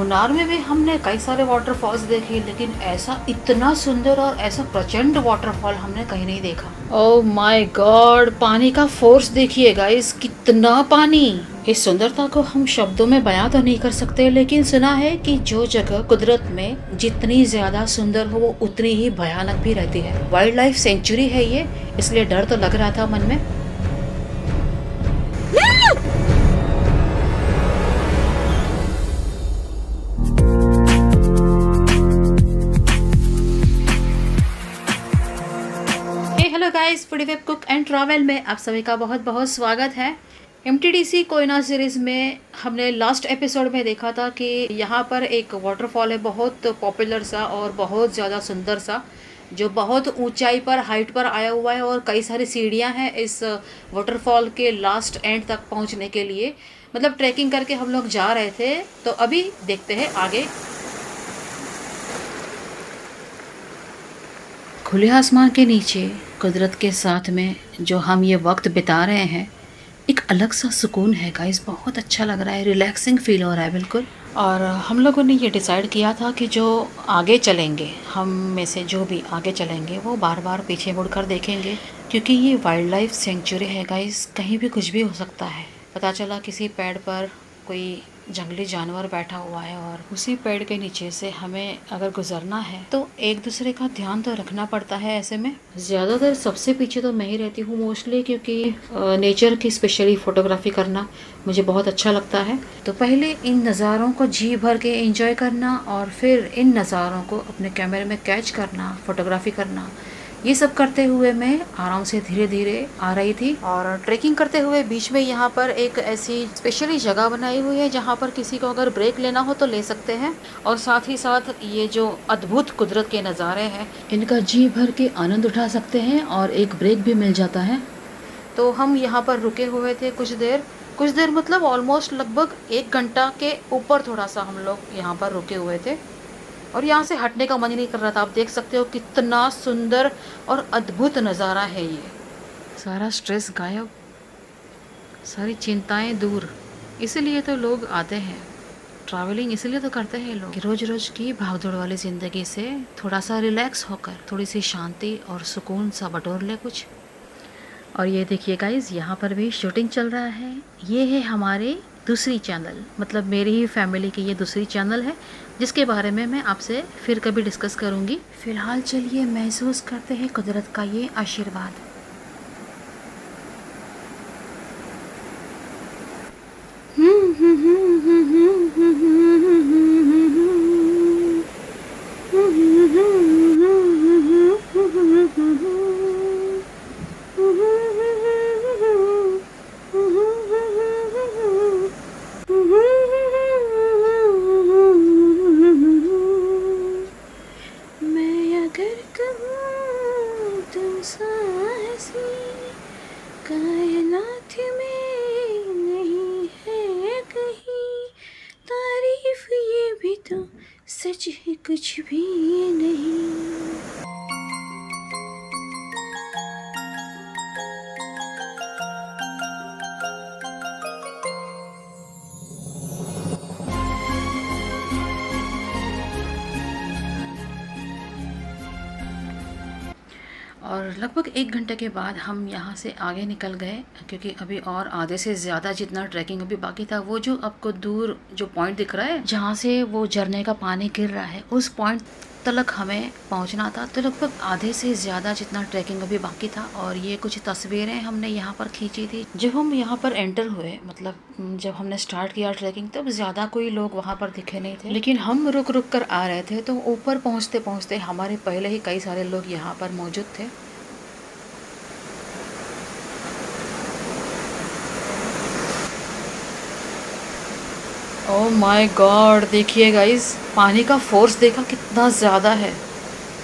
मुन्नार में भी हमने कई सारे वाटरफॉल्स देखे, लेकिन ऐसा इतना सुंदर और ऐसा प्रचंड वाटरफॉल हमने कहीं नहीं देखा। ओह माय गॉड, पानी का फोर्स देखिए गाइस, कितना पानी। इस सुंदरता को हम शब्दों में बयां तो नहीं कर सकते, लेकिन सुना है कि जो जगह कुदरत में जितनी ज्यादा सुंदर हो वो उतनी ही भयानक भी रहती है। वाइल्ड लाइफ सेंचुरी है ये, इसलिए डर तो लग रहा था मन में। Hello guys, foodie web cook and travel में आप सभी का बहुत बहुत स्वागत है। एमटीडीसी कोयना सीरीज़ में हमने लास्ट एपिसोड में देखा था कि यहाँ पर एक वाटरफॉल है, बहुत पॉपुलर सा और बहुत ज़्यादा सुंदर सा, जो बहुत ऊंचाई पर हाइट पर आया हुआ है और कई सारी सीढ़ियाँ हैं इस वाटरफॉल के लास्ट एंड तक पहुँचने के लिए। मतलब ट्रैकिंग करके हम लोग जा रहे थे। तो अभी देखते हैं आगे। खुले आसमान के नीचे कुदरत के साथ में जो हम ये वक्त बिता रहे हैं, एक अलग सा सुकून है गाइस। बहुत अच्छा लग रहा है, रिलैक्सिंग फील हो रहा है बिल्कुल। और हम लोगों ने ये डिसाइड किया था कि जो आगे चलेंगे, हम में से जो भी आगे चलेंगे वो बार बार पीछे मुड़कर देखेंगे, क्योंकि ये वाइल्ड लाइफ सेंचुरी है गाइस, कहीं भी कुछ भी हो सकता है। पता चला किसी पेड़ पर कोई जंगली जानवर बैठा हुआ है और उसी पेड़ के नीचे से हमें अगर गुजरना है तो एक दूसरे का ध्यान तो रखना पड़ता है। ऐसे में ज़्यादातर सबसे पीछे तो मैं ही रहती हूँ मोस्टली, क्योंकि नेचर की स्पेशली फ़ोटोग्राफी करना मुझे बहुत अच्छा लगता है। तो पहले इन नज़ारों को जी भर के एंजॉय करना और फिर इन नज़ारों को अपने कैमरे में कैच करना, फोटोग्राफी करना, ये सब करते हुए मैं आराम से धीरे धीरे आ रही थी। और ट्रैकिंग करते हुए बीच में यहाँ पर एक ऐसी स्पेशली जगह बनाई हुई है जहाँ पर किसी को अगर ब्रेक लेना हो तो ले सकते हैं, और साथ ही साथ ये जो अद्भुत कुदरत के नज़ारे हैं इनका जी भर के आनंद उठा सकते हैं और एक ब्रेक भी मिल जाता है। तो हम यहाँ पर रुके हुए थे कुछ देर मतलब ऑलमोस्ट लगभग 1 घंटा के ऊपर थोड़ा सा हम लोग यहाँ पर रुके हुए थे, और यहाँ से हटने का मन ही नहीं कर रहा था। आप देख सकते हो कितना सुंदर और अद्भुत नज़ारा है ये। सारा स्ट्रेस गायब, सारी चिंताएं दूर। इसीलिए तो लोग आते हैं, ट्रैवलिंग इसीलिए तो करते हैं लोग, रोज रोज की भागदौड़ वाली ज़िंदगी से थोड़ा सा रिलैक्स होकर थोड़ी सी शांति और सुकून सा बटोर ले कुछ। और ये देखिए गाइज, यहाँ पर भी शूटिंग चल रहा है। ये है हमारे दूसरी चैनल, मतलब मेरी ही फैमिली की ये दूसरी चैनल है, जिसके बारे में मैं आपसे फिर कभी डिस्कस करूँगी। फ़िलहाल चलिए महसूस करते हैं कुदरत का ये आशीर्वाद। कायनात में नहीं है कहीं तारीफ, ये भी तो सच है कुछ भी नहीं। और लगभग 1 घंटे के बाद हम यहाँ से आगे निकल गए, क्योंकि अभी और आधे से ज़्यादा जितना ट्रैकिंग अभी बाकी था, वो जो आपको दूर जो पॉइंट दिख रहा है जहाँ से वो झरने का पानी गिर रहा है, उस पॉइंट तक हमें पहुँचना था। तो लगभग आधे से ज़्यादा जितना ट्रैकिंग अभी बाकी था। और ये कुछ तस्वीरें हमने यहाँ पर खींची थी। जब हम यहाँ पर एंटर हुए, मतलब जब हमने स्टार्ट किया ट्रैकिंग, तब ज़्यादा कोई लोग वहाँ पर दिखे नहीं थे, लेकिन हम रुक रुक कर आ रहे थे, तो ऊपर पहुँचते पहुँचते हमारे पहले ही कई सारे लोग यहाँ पर मौजूद थे। ओह माय गॉड, देखिए गाइस, पानी का फोर्स देखा कितना ज़्यादा है।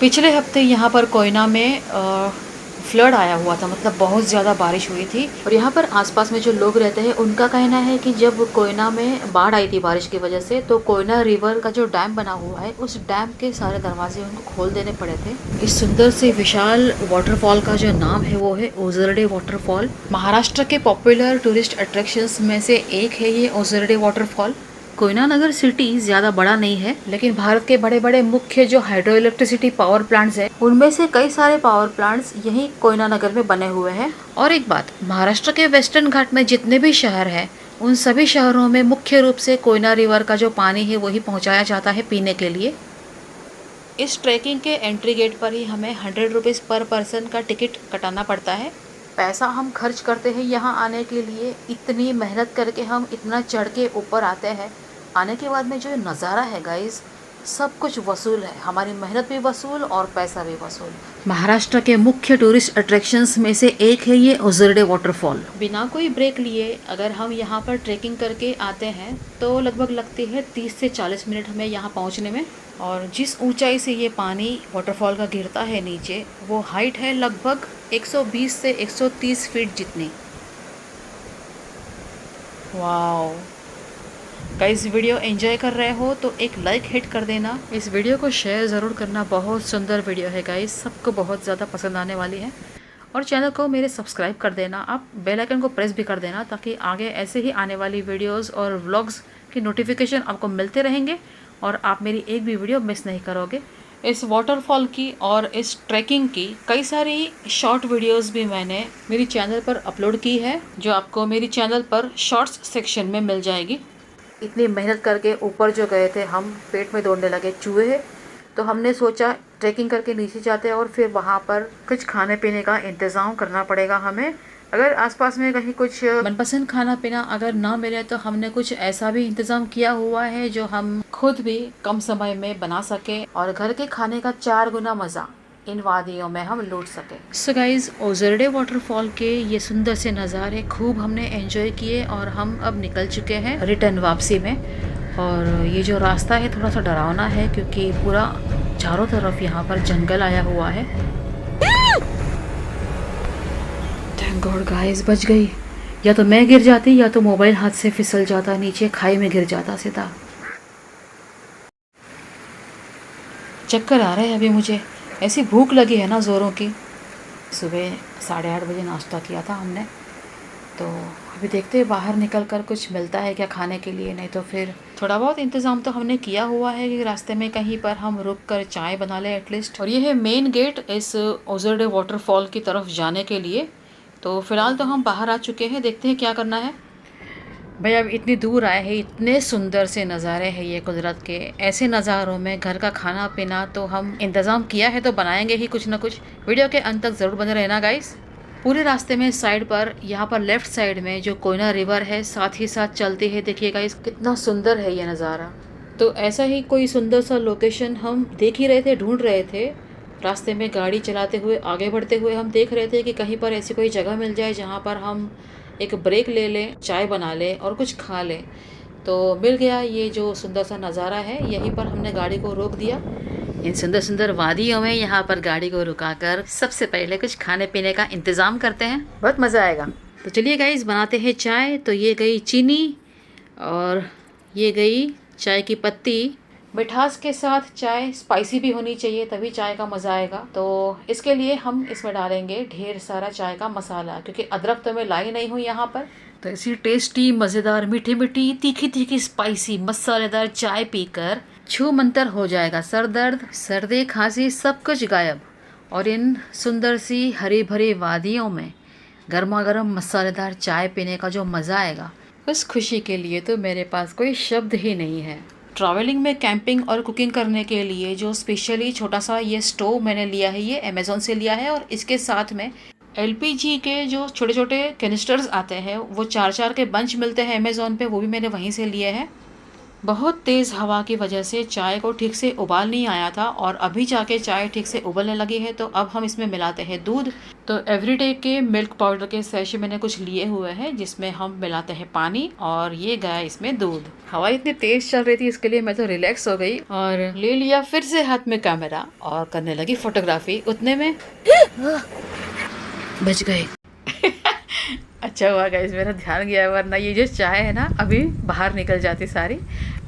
पिछले हफ्ते यहाँ पर कोयना में फ्लड आया हुआ था, मतलब बहुत ज़्यादा बारिश हुई थी। और यहाँ पर आसपास में जो लोग रहते हैं उनका कहना है कि जब कोयना में बाढ़ आई थी बारिश की वजह से, तो कोयना रिवर का जो डैम बना हुआ है, उस डैम के सारे दरवाजे उनको खोल देने पड़े थे। इस सुंदर से विशाल वाटरफॉल का जो नाम है वो है ओझरडे वाटरफॉल। महाराष्ट्र के पॉपुलर टूरिस्ट अट्रैक्शंस में से एक है ये ओझरडे वाटरफॉल। कोयना नगर सिटी ज़्यादा बड़ा नहीं है, लेकिन भारत के बड़े बड़े मुख्य जो हाइड्रो इलेक्ट्रिसिटी पावर प्लांट्स है उनमें से कई सारे पावर प्लांट्स यही कोयना नगर में बने हुए हैं। और एक बात, महाराष्ट्र के वेस्टर्न घाट में जितने भी शहर हैं उन सभी शहरों में मुख्य रूप से कोयना रिवर का जो पानी है वही पहुँचाया जाता है पीने के लिए। इस ट्रैकिंग के एंट्री गेट पर ही हमें 100 रुपीज़ पर पर्सन का टिकट कटाना पड़ता है। पैसा हम खर्च करते हैं यहाँ आने के लिए, इतनी मेहनत करके हम इतना चढ़ के ऊपर आते हैं, आने के बाद में जो नज़ारा है गाइस, सब कुछ वसूल है, हमारी मेहनत भी वसूल और पैसा भी वसूल। महाराष्ट्र के मुख्य टूरिस्ट अट्रैक्शंस में से एक है ये ओझरडे वाटरफॉल। बिना कोई ब्रेक लिए अगर हम यहाँ पर ट्रैकिंग करके आते हैं तो लगभग लगती है 30 से 40 मिनट हमें यहाँ पहुँचने में। और जिस ऊंचाई से ये पानी वाटरफॉल का गिरता है नीचे, वो हाइट है लगभग 120 से 130 फीट जितनी। वाओ गाइस, वीडियो एंजॉय कर रहे हो तो एक लाइक हिट कर देना, इस वीडियो को शेयर ज़रूर करना। बहुत सुंदर वीडियो है गाइस, सबको बहुत ज़्यादा पसंद आने वाली है। और चैनल को मेरे सब्सक्राइब कर देना, आप बेल आइकन को प्रेस भी कर देना ताकि आगे ऐसे ही आने वाली वीडियोस और व्लॉग्स की नोटिफिकेशन आपको मिलते रहेंगे और आप मेरी एक भी वीडियो मिस नहीं करोगे। इस वाटरफॉल की और इस ट्रैकिंग की कई सारी शॉर्ट वीडियोस भी मैंने मेरी चैनल पर अपलोड की है, जो आपको मेरी चैनल पर शॉर्ट्स सेक्शन में मिल जाएगी। इतनी मेहनत करके ऊपर जो गए थे हम, पेट में दौड़ने लगे चूहे, तो हमने सोचा ट्रैकिंग करके नीचे जाते हैं और फिर वहाँ पर कुछ खाने पीने का इंतज़ाम करना पड़ेगा हमें। अगर आसपास में कहीं कुछ मनपसंद खाना पीना अगर ना मिले तो हमने कुछ ऐसा भी इंतज़ाम किया हुआ है जो हम खुद भी कम समय में बना सके और घर के खाने का 4 गुना मज़ा इन वादियों में हम लूट सके। सो गाइज, ओझरडे वाटरफॉल के ये सुंदर से नज़ारे खूब हमने एंजॉय किए और हम अब निकल चुके हैं रिटर्न वापसी में। और ये जो रास्ता है थोड़ा सा डरावना है क्योंकि पूरा चारों तरफ यहाँ पर जंगल आया हुआ है। थैंक गॉड गाइस, बच गई। या तो मैं गिर जाती या तो मोबाइल हाथ से फिसल जाता, नीचे खाई में गिर जाता सीधा। चक्कर आ रहे हैं अभी मुझे, ऐसी भूख लगी है ना ज़ोरों की। सुबह 8:30 बजे नाश्ता किया था हमने, तो अभी देखते हैं बाहर निकल कर कुछ मिलता है क्या खाने के लिए, नहीं तो फिर थोड़ा बहुत इंतज़ाम तो हमने किया हुआ है कि रास्ते में कहीं पर हम रुक कर चाय बना लें एटलीस्ट। और ये है मेन गेट इस ओझरडे वाटरफॉल की तरफ जाने के लिए। तो फ़िलहाल तो हम बाहर आ चुके हैं, देखते हैं क्या करना है। भाई अब इतनी दूर आए हैं, इतने सुंदर से नज़ारे हैं ये कुदरत के, ऐसे नज़ारों में घर का खाना पीना तो हम इंतज़ाम किया है तो बनाएंगे ही कुछ ना कुछ। वीडियो के अंत तक ज़रूर बने रहना गाइस। पूरे रास्ते में साइड पर यहाँ पर लेफ़्ट साइड में जो कोयना रिवर है साथ ही साथ चलती है, देखिए गाइस कितना सुंदर है ये नज़ारा। तो ऐसा ही कोई सुंदर सा लोकेशन हम देख ही रहे थे, ढूंढ रहे थे। रास्ते में गाड़ी चलाते हुए आगे बढ़ते हुए हम देख रहे थे कि कहीं पर ऐसी कोई जगह मिल जाए जहाँ पर हम एक ब्रेक ले लें, चाय बना लें और कुछ खा लें। तो मिल गया ये जो सुंदर सा नज़ारा है, यहीं पर हमने गाड़ी को रोक दिया। इन सुंदर सुंदर वादियों में यहाँ पर गाड़ी को रुकाकर सबसे पहले कुछ खाने पीने का इंतज़ाम करते हैं, बहुत मज़ा आएगा। तो चलिए गाइस, बनाते हैं चाय। तो ये गई चीनी और ये गई चाय की पत्ती। मिठास के साथ चाय स्पाइसी भी होनी चाहिए, तभी चाय का मज़ा आएगा। तो इसके लिए हम इसमें डालेंगे ढेर सारा चाय का मसाला, क्योंकि अदरक तो मैं लाई नहीं हूँ यहाँ पर। तो ऐसी टेस्टी, मज़ेदार, मीठी मीठी, तीखी तीखी, स्पाइसी, मसालेदार चाय पीकर छू मंतर हो जाएगा सर दर्द, सर्दी, खांसी सब कुछ गायब। और इन सुंदर सी हरी भरी वादियों में गर्मा गर्म मसालेदार चाय पीने का जो मज़ा आएगा, उस खुशी के लिए तो मेरे पास कोई शब्द ही नहीं है। ट्रैवलिंग में कैंपिंग और कुकिंग करने के लिए जो स्पेशली छोटा सा ये स्टोव मैंने लिया है, ये अमेज़ॉन से लिया है। और इसके साथ में एलपीजी के जो छोटे छोटे कैनिस्टर्स आते हैं, वो 4-4 के बंच मिलते हैं अमेज़ॉन पे, वो भी मैंने वहीं से लिए हैं। बहुत तेज़ हवा की वजह से चाय को ठीक से उबाल नहीं आया था और अभी जाके चाय ठीक से उबलने लगी है। तो अब हम इसमें मिलाते हैं दूध। तो एवरीडे के मिल्क पाउडर के सैशे मैंने कुछ लिए हुए हैं जिसमें हम मिलाते हैं पानी, और ये गया इसमें दूध। हवा इतनी तेज़ चल रही थी, इसके लिए मैं तो रिलैक्स हो गई और ले लिया फिर से हाथ में कैमरा और करने लगी फोटोग्राफी। उतने में बच गए। अच्छा हुआ गाइस मेरा ध्यान गया, वरना ये जो चाय है ना अभी बाहर निकल जाती सारी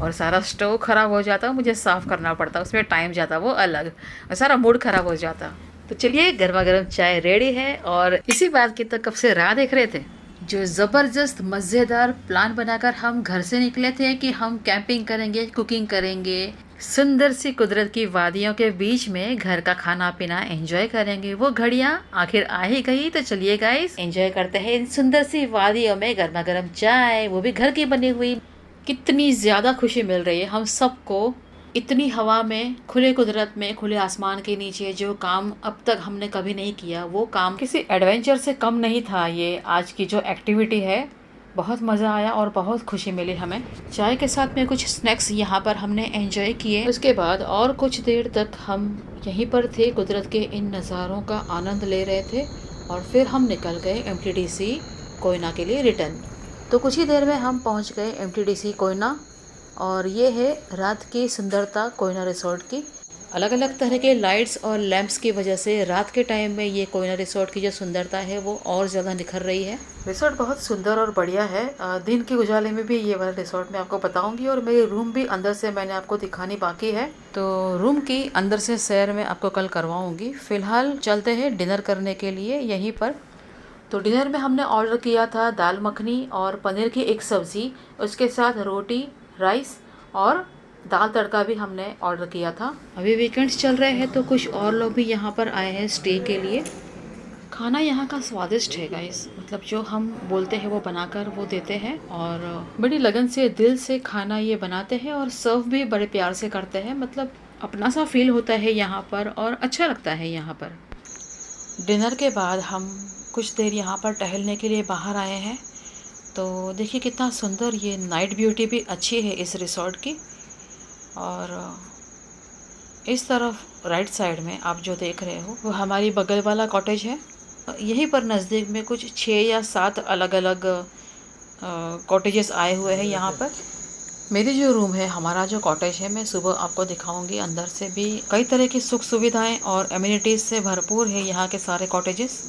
और सारा स्टोव ख़राब हो जाता, मुझे साफ़ करना पड़ता, उसमें टाइम जाता वो अलग, और सारा मूड ख़राब हो जाता। तो चलिए, गर्मा गर्म चाय रेडी है। और इसी बात की तो कब से राह देख रहे थे, जो ज़बरदस्त मज़ेदार प्लान बनाकर हम घर से निकले थे कि हम कैंपिंग करेंगे, कुकिंग करेंगे, सुंदर सी कुदरत की वादियों के बीच में घर का खाना पीना एंजॉय करेंगे, वो घड़ियाँ आखिर आ ही गई। तो चलिए गाइस एंजॉय करते हैं इन सुंदर सी वादियों में गर्मा गर्म चाय, वो भी घर की बनी हुई। कितनी ज़्यादा खुशी मिल रही है हम सबको, इतनी हवा में, खुले कुदरत में, खुले आसमान के नीचे जो काम अब तक हमने कभी नहीं किया, वो काम किसी एडवेंचर से कम नहीं था। ये आज की जो एक्टिविटी है, बहुत मज़ा आया और बहुत खुशी मिली हमें। चाय के साथ में कुछ स्नैक्स यहाँ पर हमने एंजॉय किए। उसके बाद और कुछ देर तक हम यहीं पर थे, कुदरत के इन नज़ारों का आनंद ले रहे थे और फिर हम निकल गए MTDC कोयना के लिए रिटर्न। तो कुछ ही देर में हम पहुँच गए MTDC कोयना और ये है रात की सुंदरता कोयना रिसोर्ट की। अलग अलग तरह के लाइट्स और लैंप्स की वजह से रात के टाइम में ये कोयना रिसोर्ट की जो सुंदरता है वो और ज़्यादा निखर रही है। रिसोर्ट बहुत सुंदर और बढ़िया है। दिन के उजाले में भी ये वाला रिसोर्ट मैं आपको बताऊंगी और मेरी रूम भी अंदर से मैंने आपको दिखानी बाकी है, तो रूम की अंदर से सैर में आपको कल करवाऊंगी। फ़िलहाल चलते हैं डिनर करने के लिए यहीं पर। तो डिनर में हमने ऑर्डर किया था दाल मखनी और पनीर की एक सब्ज़ी, उसके साथ रोटी, राइस और दाल तड़का भी हमने ऑर्डर किया था। अभी वीकेंड्स चल रहे हैं तो कुछ और लोग भी यहाँ पर आए हैं स्टे के लिए। खाना यहाँ का स्वादिष्ट है गाइस, मतलब जो हम बोलते हैं वो बनाकर वो देते हैं और बड़ी लगन से, दिल से खाना ये बनाते हैं और सर्व भी बड़े प्यार से करते हैं। मतलब अपना सा फील होता है यहाँ पर और अच्छा लगता है यहाँ पर। डिनर के बाद हम कुछ देर यहाँ पर टहलने के लिए बाहर आए हैं। तो देखिए कितना सुंदर, ये नाइट ब्यूटी भी अच्छी है इस रिसोर्ट की। और इस तरफ राइट साइड में आप जो देख रहे हो वो हमारी बगल वाला कॉटेज है। यहीं पर नज़दीक में कुछ 6 या 7 अलग अलग कॉटेजेस आए हुए हैं यहाँ पर। मेरी जो रूम है, हमारा जो कॉटेज है, मैं सुबह आपको दिखाऊंगी। अंदर से भी कई तरह की सुख सुविधाएं और एमिनिटीज़ से भरपूर है यहाँ के सारे कॉटेजेस।